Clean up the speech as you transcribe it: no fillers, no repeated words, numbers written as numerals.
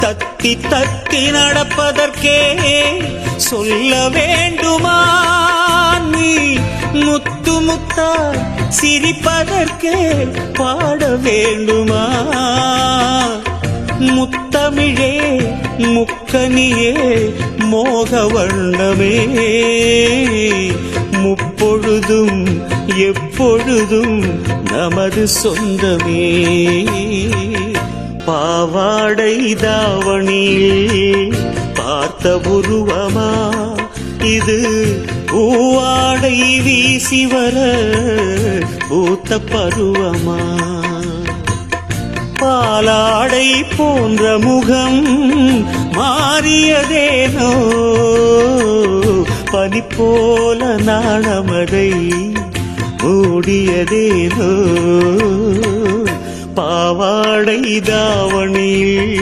தத்தி தத்தி நடப்பதற்கே சொல்ல வேண்டுமா நீ முத்து முத்தா சிரிப்பதற்கே பாட வேண்டுமா முத்தமிழே முக்கனியே மோக வண்ணமே முப்பொழுதும் எப்பொழுதும் நமது சொந்தமே பாவாடை தாவணியில் பார்த்த உருவமா இது பூவாடை வீசி வர பூத்த பருவமா பாலாடை போன்ற முகம் மாறியதேனோ பனி போல நாணமதை மூடியதேனோ பாவாடை தாவணியில்